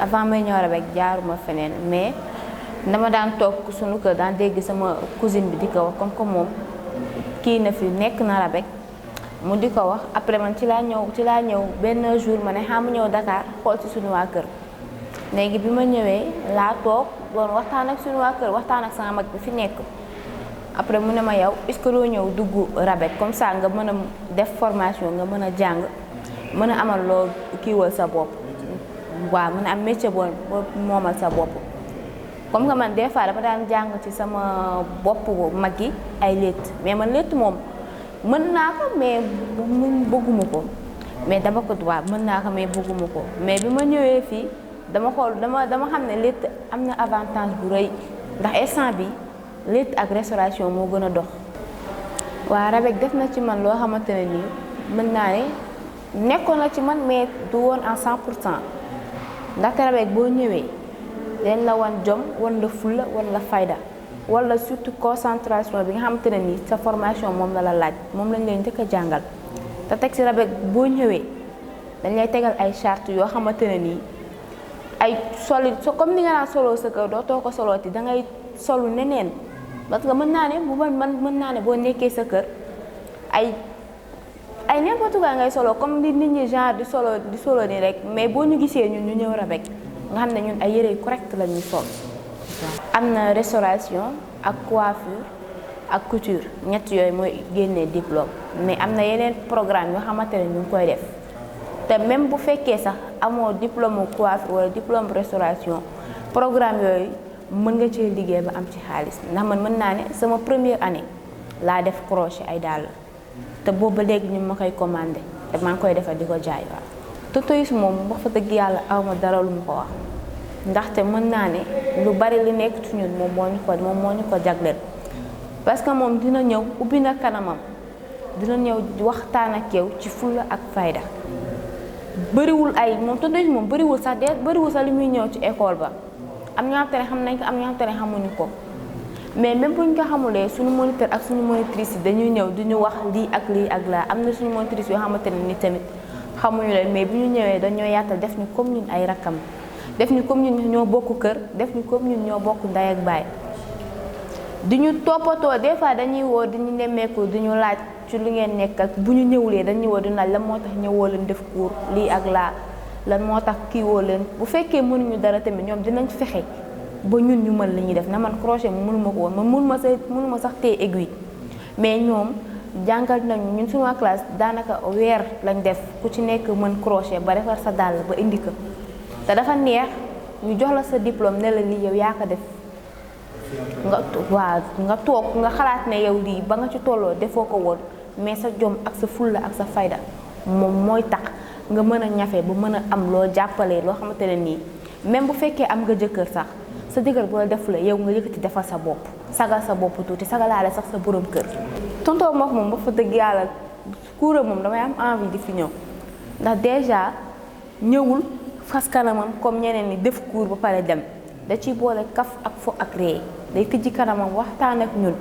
avant may ñëw Rabec jaaruma feneen mais dama daan toog suñu kër daan dégg sama cousine bi di ko wax comme que moom kii na fi nekk na Rabec mu di ko wax après man ci laa ñëw benn jour ma ne xam ñëw Dakar xool ci suñu waa kër léegi bi ma ñëwee laa toog doon waxtaan ak suñu waa kër waxtaan ak sama mag bi fi nekk après mu ne ma yow est-ce que doo ñëw dugg Rabec comme ça nga mën a def formation nga mën a jàng mën a amal loo kiiwal sa bopp waaw mën a am métier boo moomal sa bopp comme que man des fois dama daan jàng ci sama bopp mag yi ay létt mais man létt moom mën naa ko mais bëgguma ko mais dama ko waaw mën naa ko mais bëgguma ko mais bi ma ñëwee fii dama xool dama xam ne létt am na avantage bu rëy ndax instant bi létt ak restauration moo gën a dox waa Rabec def na ci man loo xamante ne nii mën naa ne nekkoon na ci man mais du woon en 100% ndaxte Rabec boo ñëwee dañ la wan jom wan la fulla wan la fayda wala surtout concentration bi nga xamante ne nii sa formation moom la laaj moom lañ leen njëkk a jàngal te teg si Rabec boo ñëwee dañ lay tegal ay charte yoo xamante ne nii ay comme ni nga naan soloo sa kër dootoo ko solooti da ngay solu neneen parce que mën naa ne mën naa ne boo nekkee sa kër ay n'importe quoi ngay solo comme di nit ñi genre di solo nii rek mais boo ñu gisee ñun ñu ñëw Rabec nga xam ne ñun ay yére yu correct la ñuy sol. am na restauration ak coiffure ak couture ñett yooyu mooy génnee diplôme mais am na yeneen programme yoo xamante ne ñu ngi koy def te même bu fekkee sax amoo diplôme coiffure wala diplôme restauration programme yooyu mën nga cee liggéey ba am ci xaalis ndax man mën naa ne sama première année laa def crochet ay dàll te boobu ba léegi ñu ma koy commandé te maa ngi koy defar di ko jaay waaw. tutoyisme moom wax fa dëgg yàlla awma dara lu mu ko wax ndaxte mën naa ne lu bari li nekk ci ñun moom moo ñu ko jagleel parce que moom dina ñëw ubbi na kanamam dina ñëw waxtaan ak yow ci fulla ak fayda bëriwul ay moom tutoyisme moom bëriwul sax li muy ñëw ci école ba am ñoo xam ne xam nañ ko am ñoo xam ne xamuñu ko mais même buñ ko xamulee suñu moniteur ak suñu monitrice yi dañuy ñëw di ñu wax lii ak lii ak laa am na suñu monitrice yoo xamante ne ni tamit xamuñu leen mais bu ñu ñëwee dañoo yaatal def ñu comme ñun ay rakkam def ñu comme ñun ñoo bokk kër def ñu comme ñun ñoo bokk ndey ak baay di ñu toppatoo des fois dañuy woo di ñu nemmeeku di ñu laaj ci lu ngeen nekk ak bu ñu ñëwulee dañuy woo di laaj lan moo tax ñëwoo leen def cours lii ak laa lan moo tax kii woo leen bu fekkee mënuñu dara tamit ñoom dinañ fexe ba ñun ñu mën li ñuy def na man crochet mënuma ko woon man mënuma sax téye aiguille mais ñoom jàngal nañu ñun suñu classe daanaka weer lañ def ku ci nekk mën crochet ba defar sa dàll ba indi ko te dafa neex ñu jox la sa diplôme ne la lii yow yaa ko def nga toog nga xalaat ne yow lii ba nga ci tolloo defoo ko woon mais sa jom ak sa fulla ak sa fayda moom mooy tax nga mën a ñafe ba mën a am loo jàppalee loo xamante ne nii même bu fekkee am nga jëkkër sax sa jëkkër bu la def la yow nga yëkkati defal sa bopp sagal sa bopp tuuti sagalaale sax sa borom kër. tonton Mof moom ba fa dëgg yàlla kuura moom damay am envie di fi ñëw ndax déjà ñëwul fas kanamam comme ñeneen ni def cours ba pare dem da ciy boole kaf ak fo ak ree day tijji kanamam waxtaan ak ñun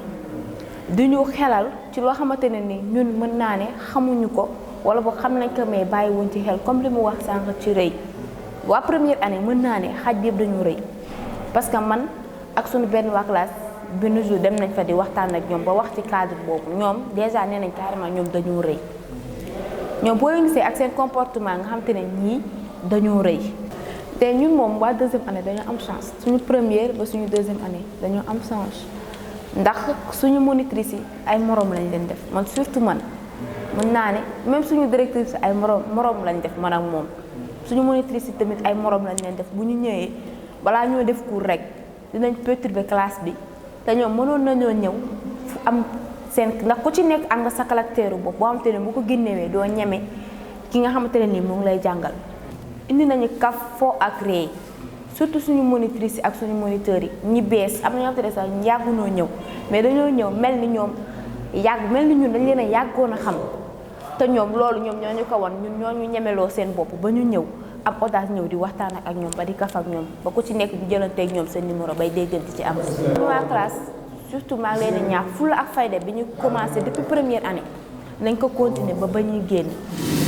di ñu xelal ci loo xamante ne ni ñun mën naa ne xamuñu ko wala boog xam nañ ko mais bàyyi wuñ ci xel comme li mu wax sànq ci rëy waa première année mën naa ne xaj bi yëpp dañu rëy parce que man ak suñu benn waa classe benn jour dem nañ fa di waxtaan ak ñoom ba wax ci cadre boobu ñoom déjà nee nañ carrément ñoom dañoo rëy ñoom boo leen gisee ak seen comportement nga xam te ne ñii dañoo rëy te ñun moom waa deuxième année dañoo am chance suñu première ba suñu deuxième année dañoo am chance ndax suñu monitrice yi ay morom lañ leen def man surtout man mën naa ne même suñu directrice ay morom lañ def man ak moom suñu monitrice yi tamit ay morom lañ leen def bu ñu ñëwee balaa ñoo def cours rek dinañ perturber classe bi te ñoom mënoon nañoo ñëw fu am seen ndax ku ci nekk am nga sa caractère bopp boo xamante ne bu ko génnewee doo ñeme ki nga xamante ne nii mu ngi lay jàngal. indi nañu kaf fo ak ree surtout suñu monitrice yi ak suñu moniteurs yi ñi bees am na ñoo xamante ne sax yàggunoo ñëw mais dañoo ñëw mel ni ñoom mel ni ñun dañ leen a yàggoon a xam te ñoom loolu ñoom ñoo ñu ko won ñun ñoo ñu ñemeloo seen bopp ba ñu ñëw. am audace ñëw di waxtaan ak ñoom ba di kaf ak ñoom ba ku ci nekk di jëlanteeg ñoom seen numéro bay déggante ci am. waa classe surtout maa ngi leen di ñaax fulla ak fayda bi ñu commencé depuis première année nañ ko continuer ba ñuy génn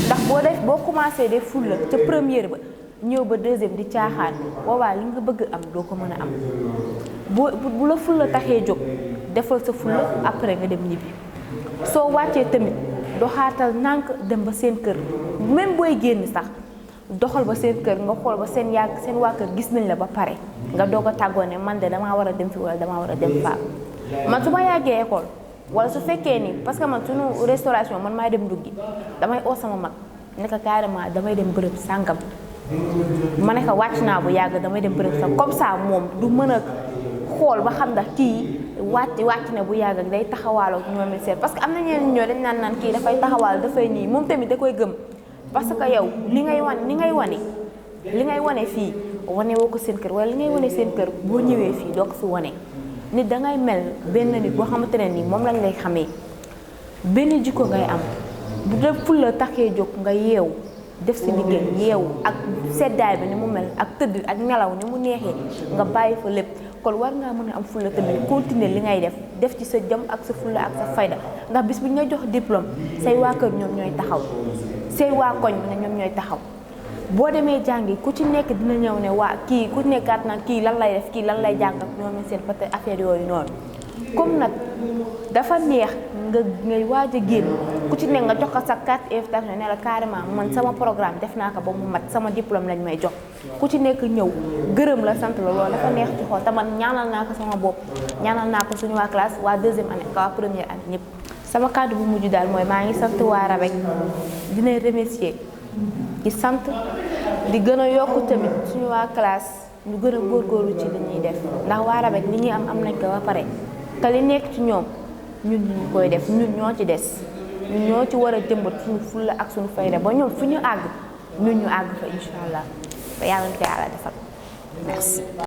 ndax boo commencé def fulla ca première ba ñëw ba deuxième di caaxaan boobaa li nga bëgg am doo ko mën a am bu la fulla taxee jóg defal sa fulla après nga dem ñibbi soo wàccee tamit doxaatal nànk dem ba seen kër même booy génn sax doxal ba seen kër nga xool ba seen waa kër gis nañ la ba pare nga doog a tàggoo ne man de damaa war a dem fi wala damaa war a dem faa man su ma yàggee école wala su fekkee ni parce que man suñu restauration man maay dem nduggi damay oo sama mag ne ko carrément damay dem bërëb sàngam ma ne ko wàcc naa bu yàgg damay dem bërëb sàngam comme ça moom du mën a xool ba xam ndax kii wàcc na bu yàgg ak day taxawaaloo ñoom it seet parce que am na ñeneen ñoo dañ naan kii dafay taxawaal dafay nii moom tamit da koy gëm parce que yow li ngay wane fii wane woo ko seen kër wala li ngay wane seen kër boo ñëwee fii doo ko fi wane nit dangay mel benn nit boo xamante ne nii moom lañ lay xamee benn jikko ngay am bu dee fulla taxee jóg nga yeewu def si liggéey yeewu ak seddaay bi ni mu mel ak tëdd ak nelaw ni mu neexee nga bàyyi fa lépp kon war ngaa mën a am fulla tamit continuer li ngay def ci sa jom ak sa fulla ak sa fayda ndax bis bu ñu la jox diplôme say waa kër ñoom ñooy taxaw say waa koñ ne ñoom ñooy taxaw boo demee jàngi ku ci nekk dina ñëw ne waa kii ku nekkaat nag kii lan lay def kii lan lay jàng ak ñoom seen peut-être affaire yooyu noonu comme nag dafa neex ngay waaj a génn ku ci nekk nga jox ko sa carte invitation ne la carrément man sama programme def naa ko ba mu mat sama diplôme lañ may jox ku ci nekk ñëw gërëm la sant la loolu dafa neex ci xool te man ñaanal naa ko sama bopp ñaanal naa ko suñu waa classe waa deuxième année waa première année ñëpp sama kàddu bu mujj daal mooy maa ngi sant waa RABEC dina remercier di sant di gën a yokk tamit suñu waa classe ñu gën a góorgóorlu ci li ñuy def ndax waa RABEC li ñuy am nañ ko ba pare te li nekk ci ñoom ñun ñu koy def ñun ñoo ci des ñun ñoo ci war a jëmbat suñu fulla ak suñu fayda ba ñoom fu ñu àgg ñun ñu àgg fa incha allah ba yàlla na ko yàlla defal merci.